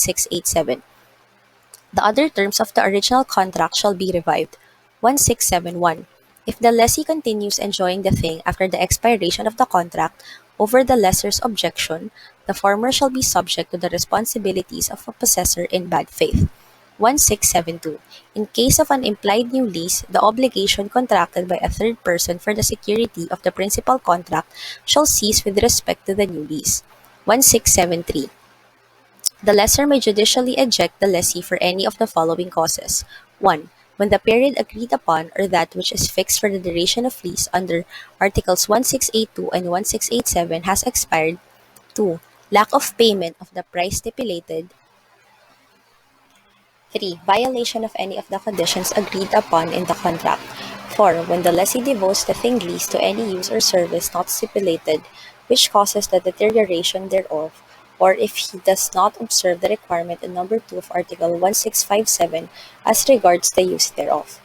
1687. The other terms of the original contract shall be revived. 1671. If the lessee continues enjoying the thing after the expiration of the contract over the lessor's objection, the former shall be subject to the responsibilities of a possessor in bad faith. 1672. In case of an implied new lease, the obligation contracted by a third person for the security of the principal contract shall cease with respect to the new lease. 1673. The lessor may judicially eject the lessee for any of the following causes: 1. when the period agreed upon or that which is fixed for the duration of lease under Articles 1682 and 1687 has expired. 2. Lack of payment of the price stipulated. 3. Violation of any of the conditions agreed upon in the contract. 4. When the lessee devotes the thing leased to any use or service not stipulated, which causes the deterioration thereof, or if he does not observe the requirement in number 2 of Article 1657 as regards the use thereof.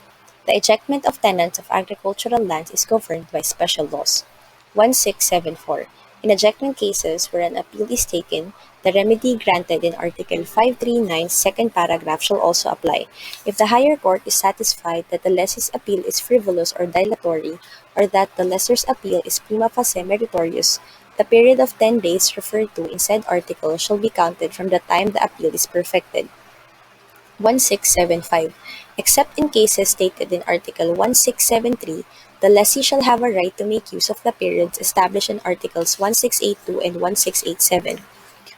The ejectment of tenants of agricultural lands is governed by special laws. 1674. In ejectment cases where an appeal is taken, the remedy granted in Article 539, second paragraph shall also apply. If the higher court is satisfied that the lessee's appeal is frivolous or dilatory, or that the lessor's appeal is prima facie meritorious, the period of 10 days referred to in said article shall be counted from the time the appeal is perfected. 1675. Except in cases stated in Article 1673, the lessee shall have a right to make use of the periods established in Articles 1682 and 1687.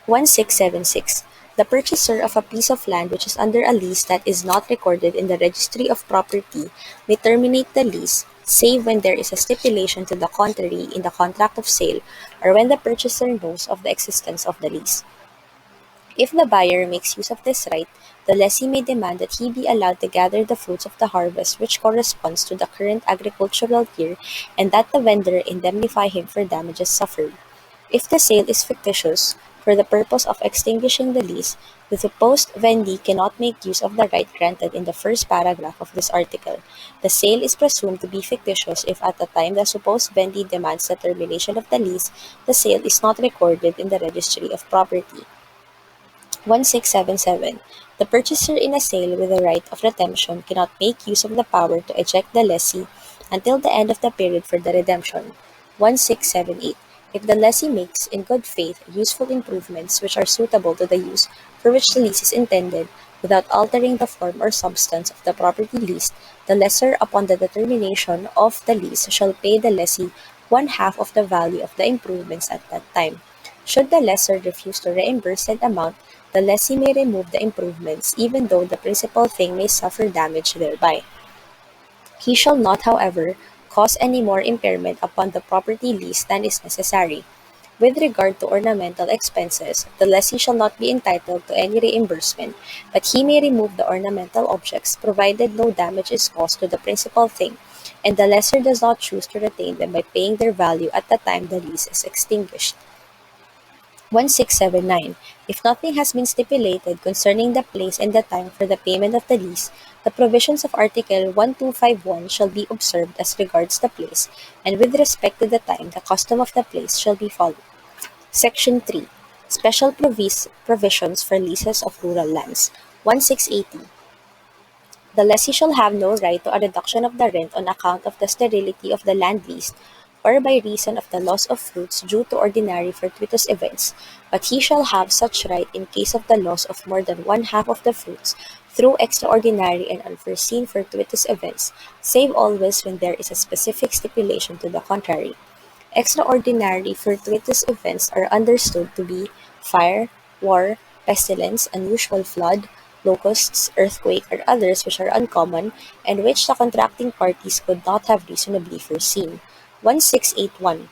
1676. The purchaser of a piece of land which is under a lease that is not recorded in the Registry of Property may terminate the lease, save when there is a stipulation to the contrary in the contract of sale, or when the purchaser knows of the existence of the lease. If the buyer makes use of this right, the lessee may demand that he be allowed to gather the fruits of the harvest which corresponds to the current agricultural year, and that the vendor indemnify him for damages suffered. If the sale is fictitious, for the purpose of extinguishing the lease, the supposed vendee cannot make use of the right granted in the first paragraph of this article. The sale is presumed to be fictitious if at the time the supposed vendee demands the termination of the lease, the sale is not recorded in the Registry of Property. 1677. The purchaser in a sale with the right of redemption cannot make use of the power to eject the lessee until the end of the period for the redemption. 1678. If the lessee makes, in good faith, useful improvements which are suitable to the use for which the lease is intended, without altering the form or substance of the property leased, the lessor, upon the determination of the lease, shall pay the lessee one half of the value of the improvements at that time. Should the lessor refuse to reimburse said amount, the lessee may remove the improvements, even though the principal thing may suffer damage thereby. He shall not, however, cause any more impairment upon the property lease than is necessary. With regard to ornamental expenses, the lessee shall not be entitled to any reimbursement, but he may remove the ornamental objects, provided no damage is caused to the principal thing, and the lessor does not choose to retain them by paying their value at the time the lease is extinguished. 1679. If nothing has been stipulated concerning the place and the time for the payment of the lease, the provisions of Article 1251 shall be observed as regards the place, and with respect to the time, the custom of the place shall be followed. Section 3. Special provisions for leases of rural lands. 1680. The lessee shall have no right to a reduction of the rent on account of the sterility of the land leased, or by reason of the loss of fruits due to ordinary fortuitous events, but he shall have such right in case of the loss of more than one half of the fruits through extraordinary and unforeseen fortuitous events, save always when there is a specific stipulation to the contrary. Extraordinary fortuitous events are understood to be fire, war, pestilence, unusual flood, locusts, earthquake, or others which are uncommon, and which the contracting parties could not have reasonably foreseen. 1681.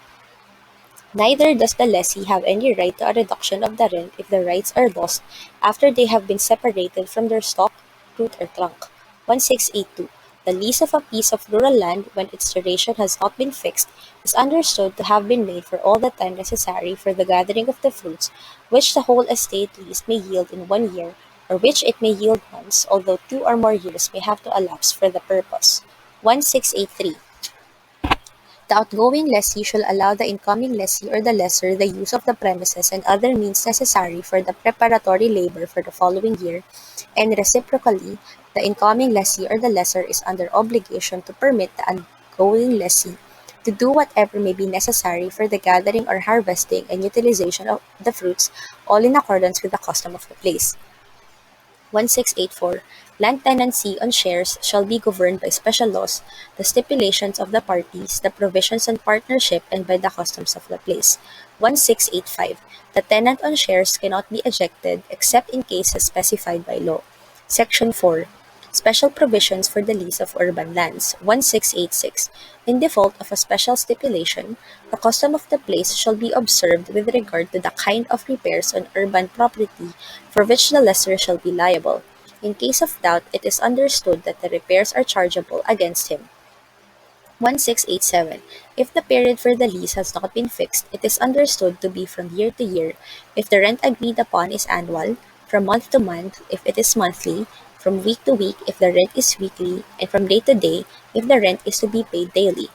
Neither does the lessee have any right to a reduction of the rent if the rights are lost after they have been separated from their stock, root, or trunk. 1682. The lease of a piece of rural land, when its duration has not been fixed, is understood to have been made for all the time necessary for the gathering of the fruits, which the whole estate lease may yield in 1 year, or which it may yield once, although 2 or more years may have to elapse for the purpose. 1683. The outgoing lessee shall allow the incoming lessee or the lessor the use of the premises and other means necessary for the preparatory labor for the following year, and reciprocally, the incoming lessee or the lessor is under obligation to permit the outgoing lessee to do whatever may be necessary for the gathering or harvesting and utilization of the fruits, all in accordance with the custom of the place. 1684. Land tenancy on shares shall be governed by special laws, the stipulations of the parties, the provisions on partnership, and by the customs of the place. 1685. The tenant on shares cannot be ejected except in cases specified by law. Section 4. Special provisions for the lease of urban lands. 1686. In default of a special stipulation, the custom of the place shall be observed with regard to the kind of repairs on urban property for which the lessor shall be liable. In case of doubt, it is understood that the repairs are chargeable against him. 1687. If the period for the lease has not been fixed, it is understood to be from year to year if the rent agreed upon is annual, from month to month if it is monthly, from week to week if the rent is weekly, and from day to day if the rent is to be paid daily.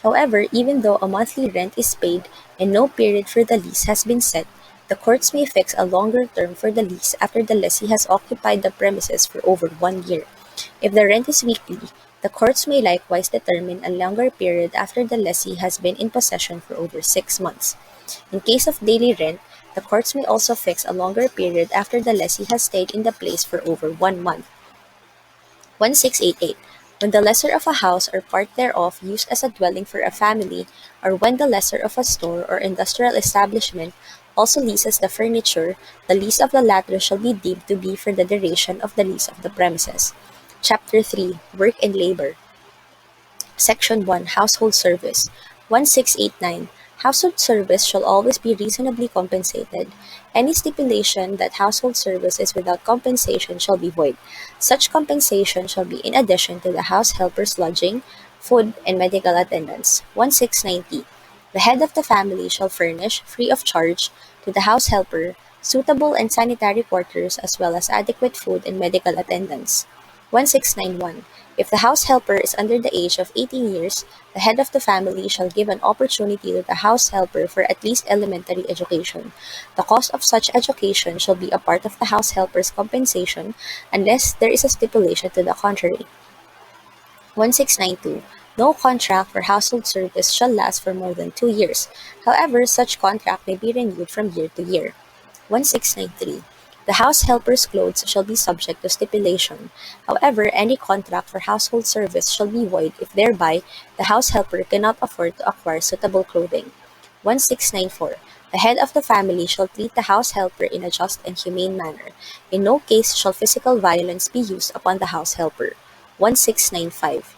However, even though a monthly rent is paid and no period for the lease has been set, the courts may fix a longer term for the lease after the lessee has occupied the premises for over 1 year. If the rent is weekly, the courts may likewise determine a longer period after the lessee has been in possession for over 6 months. In case of daily rent, the courts may also fix a longer period after the lessee has stayed in the place for over 1 month. 1688. When the lessor of a house or part thereof used as a dwelling for a family, or when the lessor of a store or industrial establishment also leases the furniture, the lease of the latter shall be deemed to be for the duration of the lease of the premises. Chapter 3. Work and Labor. Section 1. Household Service. 1689. Household service shall always be reasonably compensated. Any stipulation that household service is without compensation shall be void. Such compensation shall be in addition to the house helper's lodging, food, and medical attendance. 1690. The head of the family shall furnish, free of charge, to the house helper suitable and sanitary quarters as well as adequate food and medical attendance. 1691. If the house helper is under the age of 18 years, the head of the family shall give an opportunity to the house helper for at least elementary education. The cost of such education shall be a part of the house helper's compensation unless there is a stipulation to the contrary. 1692. No contract for household service shall last for more than 2 years. However, such contract may be renewed from year to year. 1693. The house helper's clothes shall be subject to stipulation. However, any contract for household service shall be void if thereby the house helper cannot afford to acquire suitable clothing. 1694. The head of the family shall treat the house helper in a just and humane manner. In no case shall physical violence be used upon the house helper. 1695.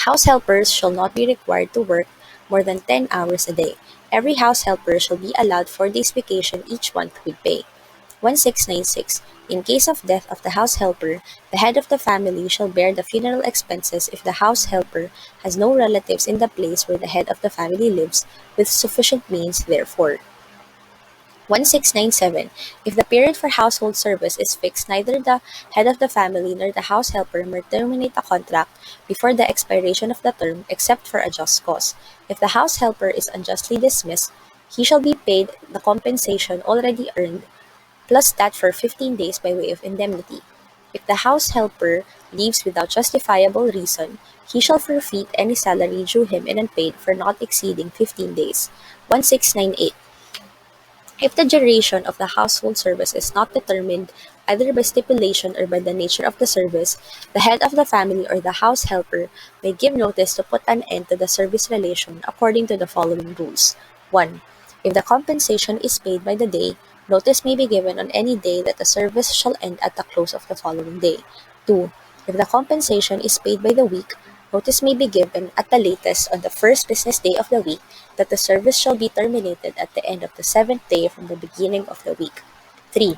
House helpers shall not be required to work more than 10 hours a day. Every house helper shall be allowed 4 days vacation each month with pay. 1696. In case of death of the house helper, the head of the family shall bear the funeral expenses if the house helper has no relatives in the place where the head of the family lives, with sufficient means therefore. 1697. If the period for household service is fixed, neither the head of the family nor the house helper may terminate a contract before the expiration of the term, except for a just cause. If the house helper is unjustly dismissed, he shall be paid the compensation already earned, plus that for 15 days by way of indemnity. If the house helper leaves without justifiable reason, he shall forfeit any salary due him and unpaid for not exceeding 15 days. 1698. If the duration of the household service is not determined either by stipulation or by the nature of the service, the head of the family or the house helper may give notice to put an end to the service relation according to the following rules. 1. If the compensation is paid by the day, notice may be given on any day that the service shall end at the close of the following day. 2. If the compensation is paid by the week, notice may be given at the latest on the first business day of the week that the service shall be terminated at the end of the seventh day from the beginning of the week. 3.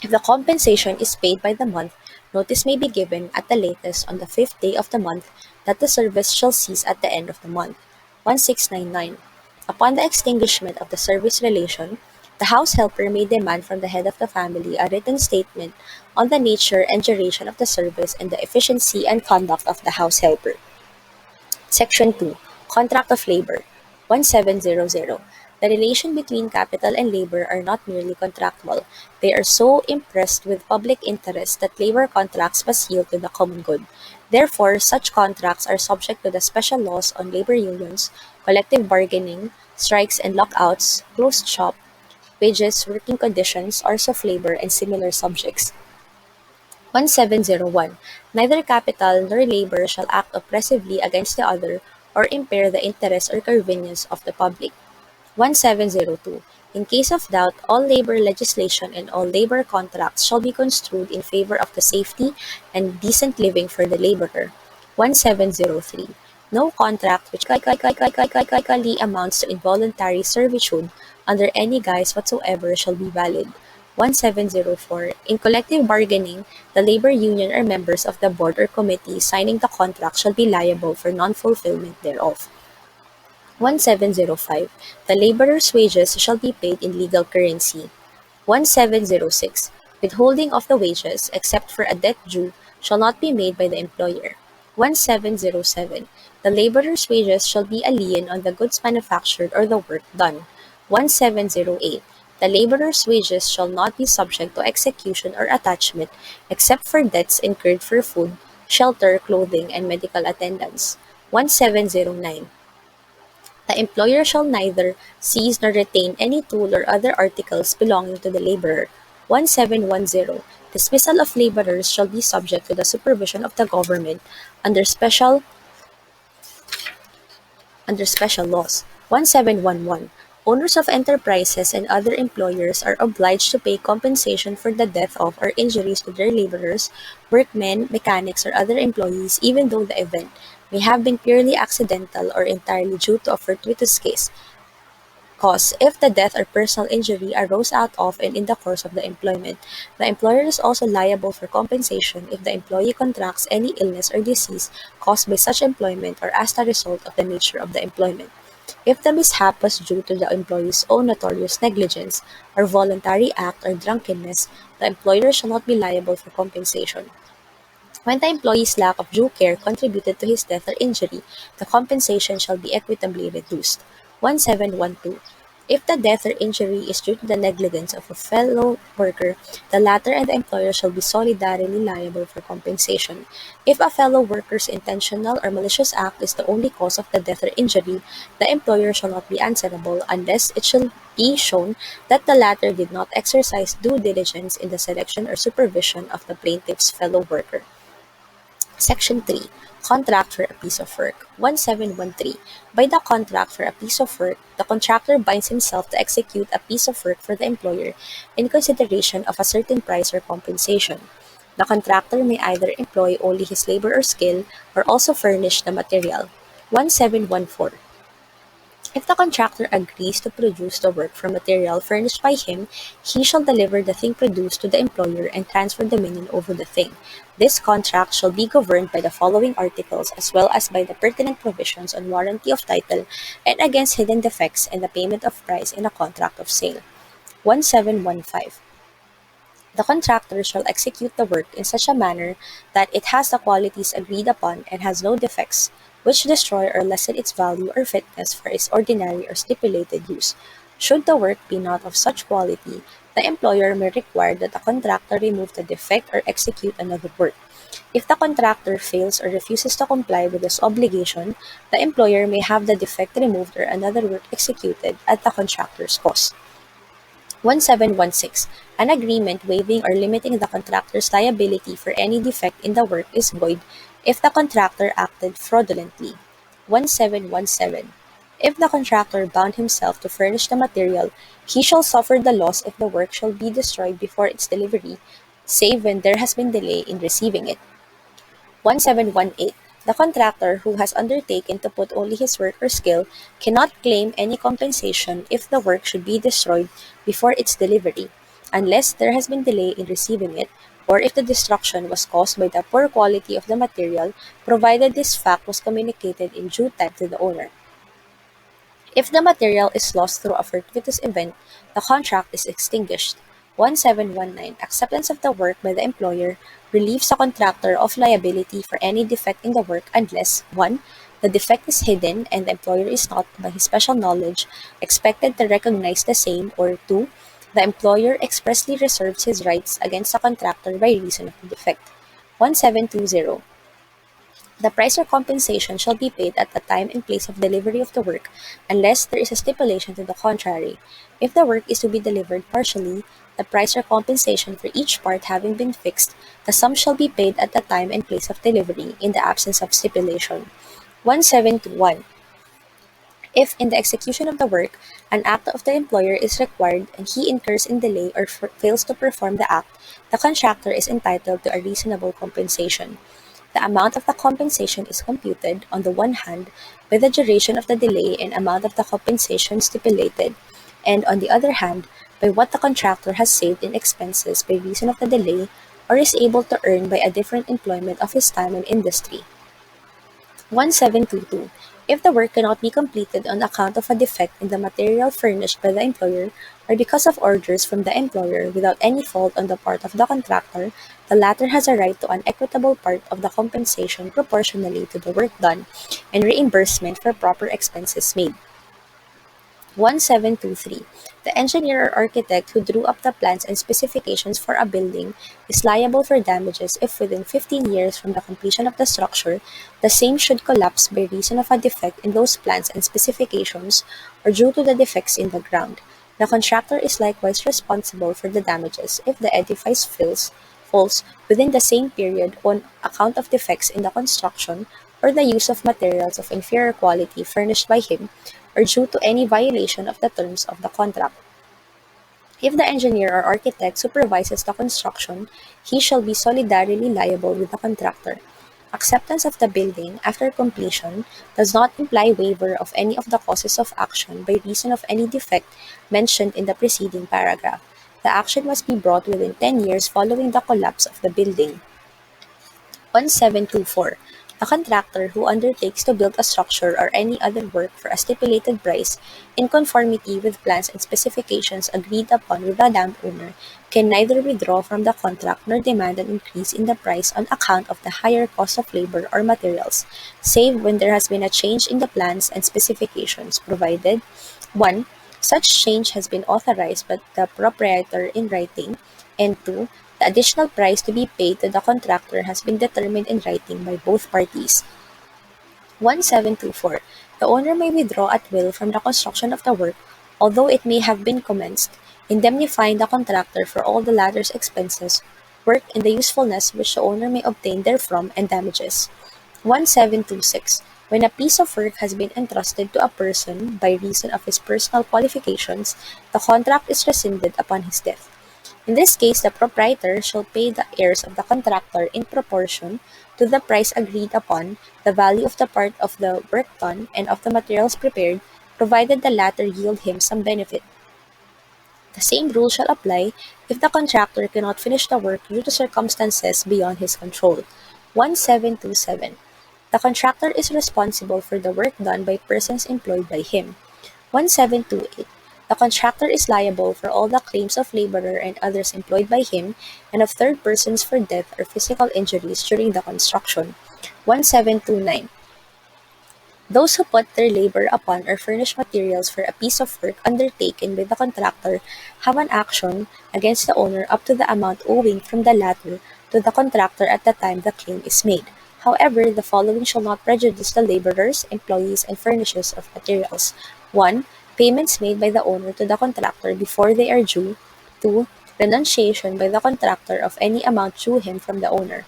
If the compensation is paid by the month, notice may be given at the latest on the fifth day of the month that the service shall cease at the end of the month. 1699. Upon the extinguishment of the service relation, the house helper may demand from the head of the family a written statement on the nature and duration of the service and the efficiency and conduct of the house helper. Section 2. Contract of Labor. 1700. The relation between capital and labor are not merely contractual. They are so impressed with public interest that labor contracts must yield to the common good. Therefore, such contracts are subject to the special laws on labor unions, collective bargaining, strikes and lockouts, closed shop, wages, working conditions, hours of labor, and similar subjects. 1701. Neither capital nor labor shall act oppressively against the other or impair the interest or convenience of the public. 1702. In case of doubt, all labor legislation and all labor contracts shall be construed in favor of the safety and decent living for the laborer. 1703. No contract which amounts to involuntary servitude under any guise whatsoever shall be valid. 1704. In collective bargaining, the labor union or members of the board or committee signing the contract shall be liable for non-fulfillment thereof. 1705. The laborer's wages shall be paid in legal currency. 1706. Withholding of the wages, except for a debt due, shall not be made by the employer. 1707. The laborer's wages shall be a lien on the goods manufactured or the work done. 1708. The laborer's wages shall not be subject to execution or attachment except for debts incurred for food, shelter, clothing, and medical attendance. 1709. The employer shall neither seize nor retain any tool or other articles belonging to the laborer. 1710. Dismissal of laborers shall be subject to the supervision of the government under special laws. 1711. Owners of enterprises and other employers are obliged to pay compensation for the death of or injuries to their laborers, workmen, mechanics, or other employees, even though the event may have been purely accidental or entirely due to a fortuitous cause. If the death or personal injury arose out of and in the course of the employment, the employer is also liable for compensation if the employee contracts any illness or disease caused by such employment or as a result of the nature of the employment. If the mishap was due to the employee's own notorious negligence or voluntary act or drunkenness, the employer shall not be liable for compensation. When the employee's lack of due care contributed to his death or injury, the compensation shall be equitably reduced. 1712. If the death or injury is due to the negligence of a fellow worker, the latter and the employer shall be solidarily liable for compensation. If a fellow worker's intentional or malicious act is the only cause of the death or injury, the employer shall not be answerable unless it shall be shown that the latter did not exercise due diligence in the selection or supervision of the plaintiff's fellow worker. Section 3. Contract for a piece of work. 1713. By the contract for a piece of work, the contractor binds himself to execute a piece of work for the employer in consideration of a certain price or compensation. The contractor may either employ only his labor or skill or also furnish the material. 1714. If the contractor agrees to produce the work from material furnished by him, he shall deliver the thing produced to the employer and transfer dominion over the thing. This contract shall be governed by the following articles as well as by the pertinent provisions on warranty of title and against hidden defects and the payment of price in a contract of sale. 1715. The contractor shall execute the work in such a manner that it has the qualities agreed upon and has no defects, which destroy or lessen its value or fitness for its ordinary or stipulated use. Should the work be not of such quality, the employer may require that the contractor remove the defect or execute another work. If the contractor fails or refuses to comply with this obligation, the employer may have the defect removed or another work executed at the contractor's cost. 1716. An agreement waiving or limiting the contractor's liability for any defect in the work is void if the contractor acted fraudulently. 1717. If the contractor bound himself to furnish the material, he shall suffer the loss if the work shall be destroyed before its delivery, save when there has been delay in receiving it. 1718. The contractor who has undertaken to put only his work or skill cannot claim any compensation if the work should be destroyed before its delivery, unless there has been delay in receiving it, or if the destruction was caused by the poor quality of the material, provided this fact was communicated in due time to the owner. If the material is lost through a fortuitous event, the contract is extinguished. 1719. Acceptance of the work by the employer relieves the contractor of liability for any defect in the work unless 1. The defect is hidden and the employer is not, by his special knowledge, expected to recognize the same, or 2. The employer expressly reserves his rights against the contractor by reason of the defect. 1720. The price or compensation shall be paid at the time and place of delivery of the work, unless there is a stipulation to the contrary. If the work is to be delivered partially, the price or compensation for each part having been fixed, the sum shall be paid at the time and place of delivery, in the absence of stipulation. 1721. If, in the execution of the work, an act of the employer is required and he incurs in delay or fails to perform the act, the contractor is entitled to a reasonable compensation. The amount of the compensation is computed, on the one hand, by the duration of the delay and amount of the compensation stipulated, and on the other hand, by what the contractor has saved in expenses by reason of the delay or is able to earn by a different employment of his time and industry. 1722. If the work cannot be completed on account of a defect in the material furnished by the employer or because of orders from the employer without any fault on the part of the contractor, the latter has a right to an equitable part of the compensation proportionally to the work done and reimbursement for proper expenses made. 1723. The engineer or architect who drew up the plans and specifications for a building is liable for damages if within 15 years from the completion of the structure, the same should collapse by reason of a defect in those plans and specifications or due to the defects in the ground. The contractor is likewise responsible for the damages if the edifice falls within the same period on account of defects in the construction or the use of materials of inferior quality furnished by him or due to any violation of the terms of the contract. If the engineer or architect supervises the construction, he shall be solidarily liable with the contractor. Acceptance of the building after completion does not imply waiver of any of the causes of action by reason of any defect mentioned in the preceding paragraph. The action must be brought within 10 years following the collapse of the building. 1724. The contractor who undertakes to build a structure or any other work for a stipulated price in conformity with plans and specifications agreed upon with the landowner can neither withdraw from the contract nor demand an increase in the price on account of the higher cost of labor or materials, save when there has been a change in the plans and specifications, provided 1. Such change has been authorized by the proprietor in writing, and 2. The additional price to be paid to the contractor has been determined in writing by both parties. 1724. The owner may withdraw at will from the construction of the work, although it may have been commenced, indemnifying the contractor for all the latter's expenses, work, and the usefulness which the owner may obtain therefrom, and damages. 1726. When a piece of work has been entrusted to a person by reason of his personal qualifications, the contract is rescinded upon his death. In this case, the proprietor shall pay the heirs of the contractor in proportion to the price agreed upon, the value of the part of the work done, and of the materials prepared, provided the latter yield him some benefit. The same rule shall apply if the contractor cannot finish the work due to circumstances beyond his control. 1727. The contractor is responsible for the work done by persons employed by him. 1728. The contractor is liable for all the claims of laborer and others employed by him and of third persons for death or physical injuries during the construction. 1729. Those who put their labor upon or furnish materials for a piece of work undertaken by the contractor have an action against the owner up to the amount owing from the latter to the contractor at the time the claim is made. However, the following shall not prejudice the laborers, employees, and furnishers of materials. 1. Payments made by the owner to the contractor before they are due. 2. Renunciation by the contractor of any amount due him from the owner.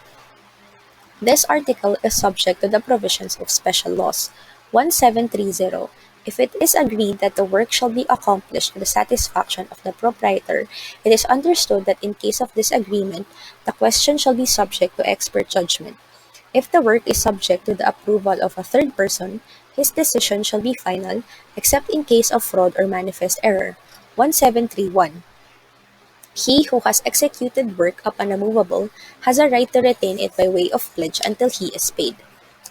This article is subject to the provisions of special laws. 1730. If it is agreed that the work shall be accomplished to the satisfaction of the proprietor, it is understood that in case of disagreement, the question shall be subject to expert judgment. If the work is subject to the approval of a third person, his decision shall be final, except in case of fraud or manifest error. 1731. He who has executed work upon a movable has a right to retain it by way of pledge until he is paid.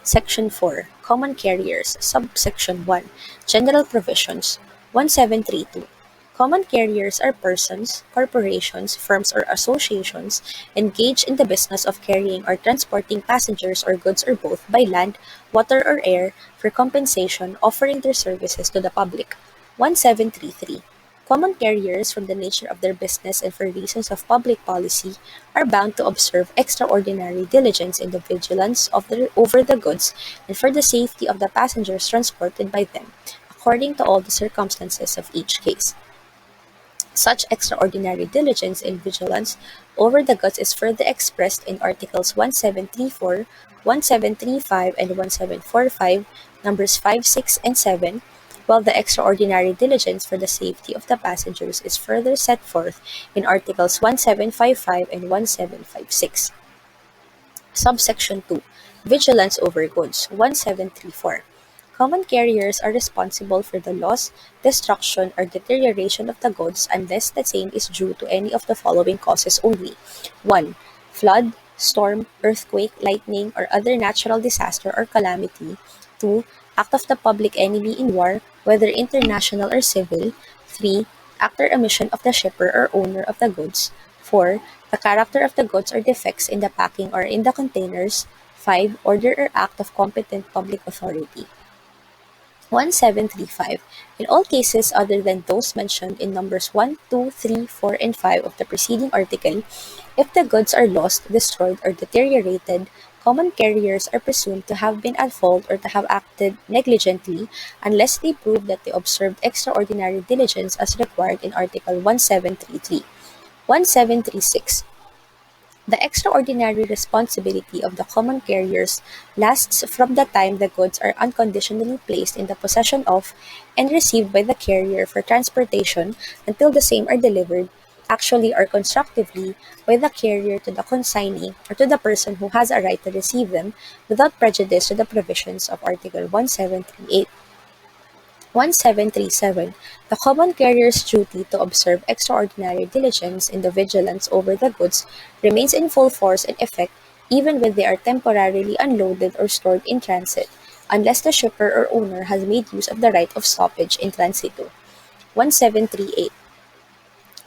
Section 4. Common Carriers. Subsection 1. General Provisions. 1732. Common carriers are persons, corporations, firms, or associations engaged in the business of carrying or transporting passengers or goods or both by land, water, or air for compensation, offering their services to the public. 1733. Common carriers, from the nature of their business and for reasons of public policy, are bound to observe extraordinary diligence in the vigilance over the goods and for the safety of the passengers transported by them, according to all the circumstances of each case. Such extraordinary diligence and vigilance over the goods is further expressed in Articles 1734, 1735, and 1745, numbers 5, 6, and 7, while the extraordinary diligence for the safety of the passengers is further set forth in Articles 1755 and 1756. Subsection 2. Vigilance over goods. 1734. Common carriers are responsible for the loss, destruction, or deterioration of the goods unless the same is due to any of the following causes only. 1. Flood, storm, earthquake, lightning, or other natural disaster or calamity. 2. Act of the public enemy in war, whether international or civil. 3. Act or omission of the shipper or owner of the goods. 4. The character of the goods or defects in the packing or in the containers. 5. Order or act of competent public authority. 1735. In all cases other than those mentioned in numbers 1, 2, 3, 4, and 5 of the preceding article, if the goods are lost, destroyed, or deteriorated, common carriers are presumed to have been at fault or to have acted negligently unless they prove that they observed extraordinary diligence as required in Article 1733. 1736. The extraordinary responsibility of the common carriers lasts from the time the goods are unconditionally placed in the possession of and received by the carrier for transportation until the same are delivered, actually or constructively, by the carrier to the consignee or to the person who has a right to receive them without prejudice to the provisions of Article 1738. 1737. The common carrier's duty to observe extraordinary diligence in the vigilance over the goods remains in full force and effect even when they are temporarily unloaded or stored in transit, unless the shipper or owner has made use of the right of stoppage in transitu. 1738.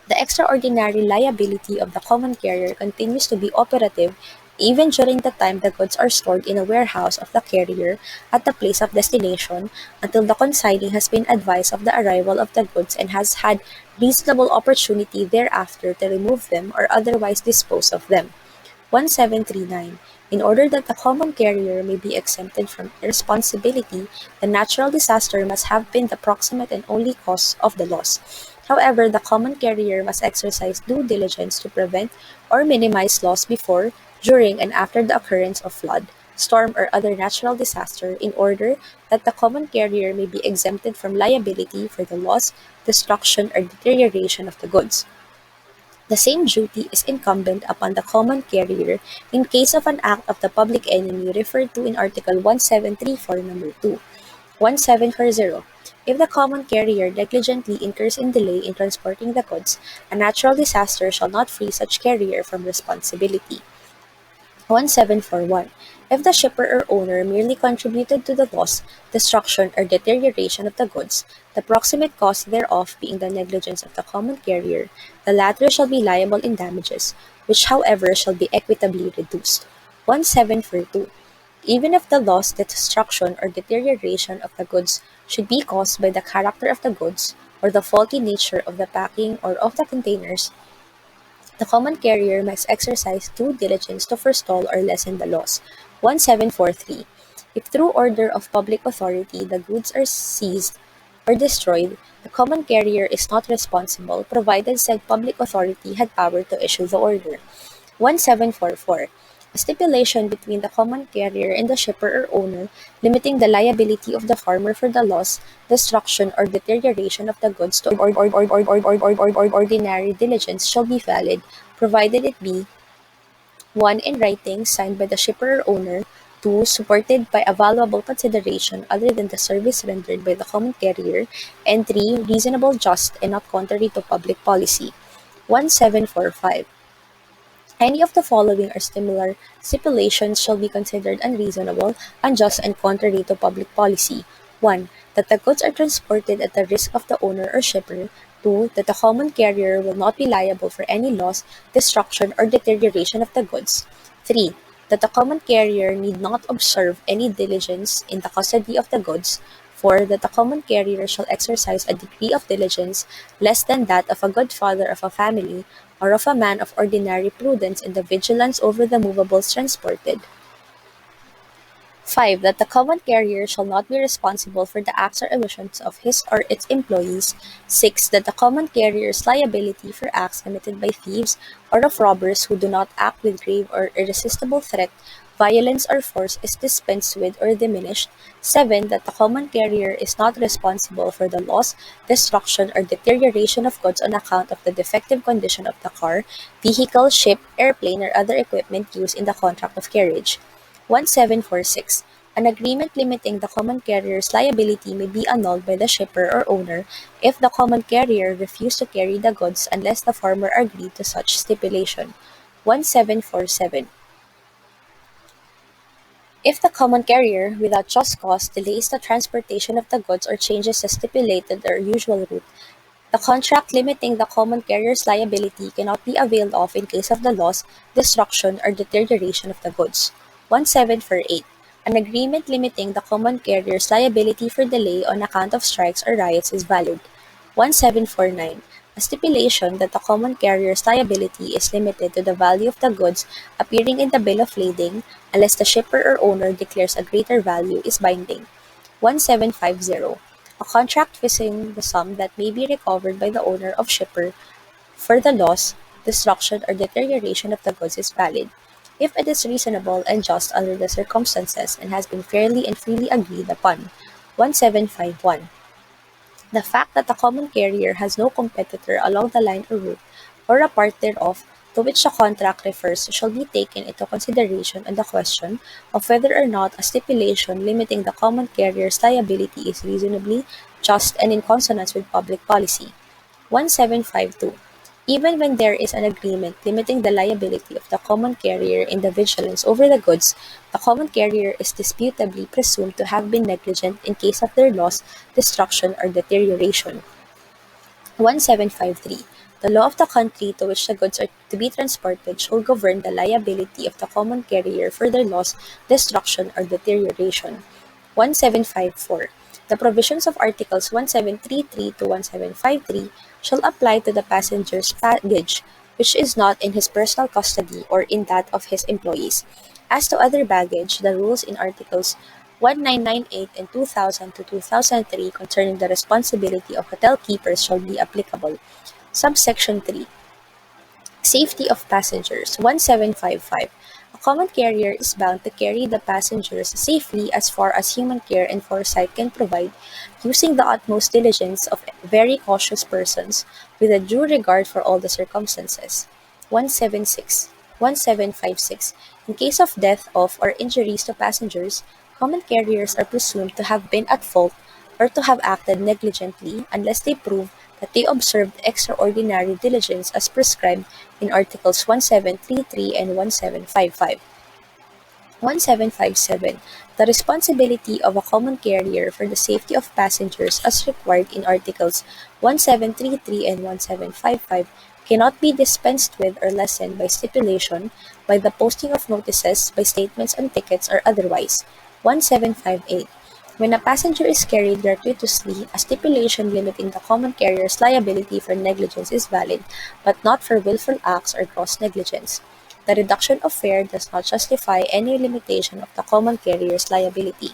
The extraordinary liability of the common carrier continues to be operative even during the time the goods are stored in a warehouse of the carrier at the place of destination until the consignee has been advised of the arrival of the goods and has had reasonable opportunity thereafter to remove them or otherwise dispose of them. 1739. In order that the common carrier may be exempted from responsibility, the natural disaster must have been the proximate and only cause of the loss. However, the common carrier must exercise due diligence to prevent or minimize loss before, during, and after the occurrence of flood, storm, or other natural disaster in order that the common carrier may be exempted from liability for the loss, destruction, or deterioration of the goods. The same duty is incumbent upon the common carrier in case of an act of the public enemy referred to in Article 1734, Number 2. 1740. If the common carrier negligently incurs in delay in transporting the goods, a natural disaster shall not free such carrier from responsibility. 1741. If the shipper or owner merely contributed to the loss, destruction, or deterioration of the goods, the proximate cause thereof being the negligence of the common carrier, the latter shall be liable in damages, which however shall be equitably reduced. 1742. Even if the loss, destruction, or deterioration of the goods should be caused by the character of the goods, or the faulty nature of the packing or of the containers, the common carrier must exercise due diligence to forestall or lessen the loss. 1743. If through order of public authority the goods are seized or destroyed, the common carrier is not responsible provided said public authority had power to issue the order. 1744. A stipulation between the common carrier and the shipper or owner limiting the liability of the farmer for the loss, destruction, or deterioration of the goods to ordinary diligence shall be valid, provided it be 1. In writing, signed by the shipper or owner. 2. Supported by a valuable consideration other than the service rendered by the common carrier. And 3. Reasonable, just, and not contrary to public policy. 1745. Any of the following or similar stipulations shall be considered unreasonable, unjust, and contrary to public policy. 1. That the goods are transported at the risk of the owner or shipper. 2. That the common carrier will not be liable for any loss, destruction, or deterioration of the goods. 3. That the common carrier need not observe any diligence in the custody of the goods. 4. That the common carrier shall exercise a degree of diligence less than that of a good father of a family, or of a man of ordinary prudence in the vigilance over the movables transported. 5. That the common carrier shall not be responsible for the acts or omissions of his or its employees. 6. That the common carrier's liability for acts committed by thieves or of robbers who do not act with grave or irresistible threat, violence or force is dispensed with or diminished. 7. That the common carrier is not responsible for the loss, destruction, or deterioration of goods on account of the defective condition of the car, vehicle, ship, airplane, or other equipment used in the contract of carriage. 1746. An agreement limiting the common carrier's liability may be annulled by the shipper or owner if the common carrier refused to carry the goods unless the former agreed to such stipulation. 1747. If the common carrier, without just cause, delays the transportation of the goods or changes the stipulated or usual route, the contract limiting the common carrier's liability cannot be availed of in case of the loss, destruction, or deterioration of the goods. 1748. An agreement limiting the common carrier's liability for delay on account of strikes or riots is valid. 1749. A stipulation that the common carrier's liability is limited to the value of the goods appearing in the bill of lading unless the shipper or owner declares a greater value is binding. 1750. A contract fixing the sum that may be recovered by the owner of shipper for the loss, destruction, or deterioration of the goods is valid, if it is reasonable and just under the circumstances and has been fairly and freely agreed upon. 1751. The fact that the common carrier has no competitor along the line or route, or a part thereof, to which the contract refers shall be taken into consideration on the question of whether or not a stipulation limiting the common carrier's liability is reasonably just and in consonance with public policy. 1752. Even when there is an agreement limiting the liability of the common carrier in the vigilance over the goods, the common carrier is disputably presumed to have been negligent in case of their loss, destruction, or deterioration. 1753. The law of the country to which the goods are to be transported shall govern the liability of the common carrier for their loss, destruction, or deterioration. 1754. The provisions of Articles 1733 to 1753 shall apply to the passenger's baggage which is not in his personal custody or in that of his employees. As to other baggage, the rules in Articles 1998 and 2000 to 2003 concerning the responsibility of hotel keepers shall be applicable. Subsection 3. Safety of passengers. 1755. A common carrier is bound to carry the passengers safely as far as human care and foresight can provide, using the utmost diligence of very cautious persons, with a due regard for all the circumstances. 176. 1756. In case of death of or injuries to passengers, common carriers are presumed to have been at fault or to have acted negligently unless they prove that they observed extraordinary diligence as prescribed in Articles 1733 and 1755. 1757. The responsibility of a common carrier for the safety of passengers as required in Articles 1733 and 1755 cannot be dispensed with or lessened by stipulation, by the posting of notices, by statements and tickets, or otherwise. 1758. When a passenger is carried gratuitously, a stipulation limiting the common carrier's liability for negligence is valid, but not for willful acts or gross negligence. The reduction of fare does not justify any limitation of the common carrier's liability.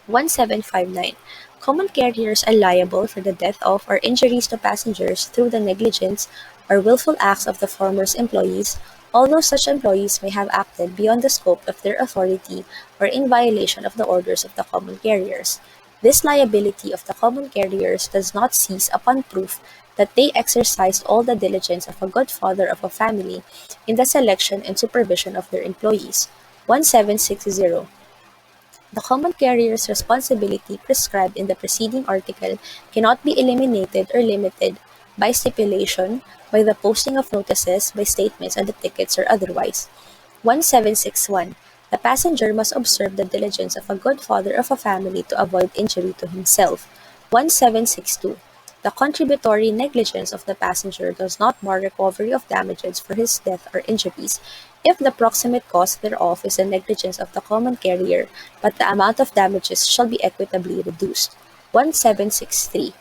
1759. Common carriers are liable for the death of or injuries to passengers through the negligence or willful acts of the former's employees, although such employees may have acted beyond the scope of their authority or in violation of the orders of the common carriers. This liability of the common carriers does not cease upon proof that they exercised all the diligence of a good father of a family in the selection and supervision of their employees. 1760. The common carrier's responsibility prescribed in the preceding article cannot be eliminated or limited by stipulation, by the posting of notices, by statements on the tickets, or otherwise. 1761. The passenger must observe the diligence of a good father of a family to avoid injury to himself. 1762. The contributory negligence of the passenger does not bar recovery of damages for his death or injuries, if the proximate cause thereof is the negligence of the common carrier, but the amount of damages shall be equitably reduced. 1763.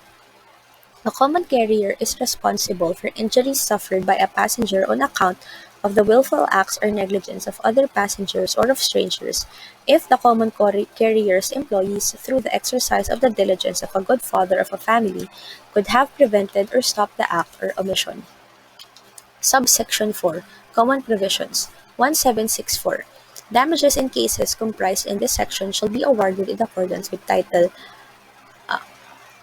The common carrier is responsible for injuries suffered by a passenger on account of the willful acts or negligence of other passengers or of strangers, if the common carrier's employees, through the exercise of the diligence of a good father of a family, could have prevented or stopped the act or omission. Subsection 4. Common provisions. 1764. Damages in cases comprised in this section shall be awarded in accordance with Title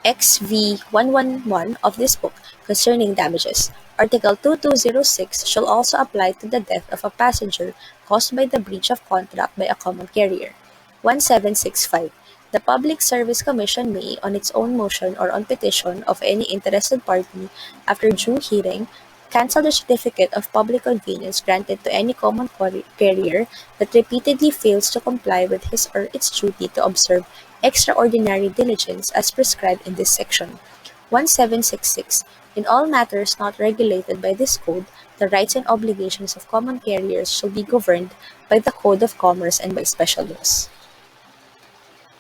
XV 111 of this book concerning damages. Article 2206 shall also apply to the death of a passenger caused by the breach of contract by a common carrier. 1765. The Public Service Commission may, on its own motion or on petition of any interested party, after due hearing, cancel the certificate of public convenience granted to any common carrier that repeatedly fails to comply with his or its duty to observe extraordinary diligence as prescribed in this section. 1766. In all matters not regulated by this code, the rights and obligations of common carriers shall be governed by the Code of Commerce and by special laws.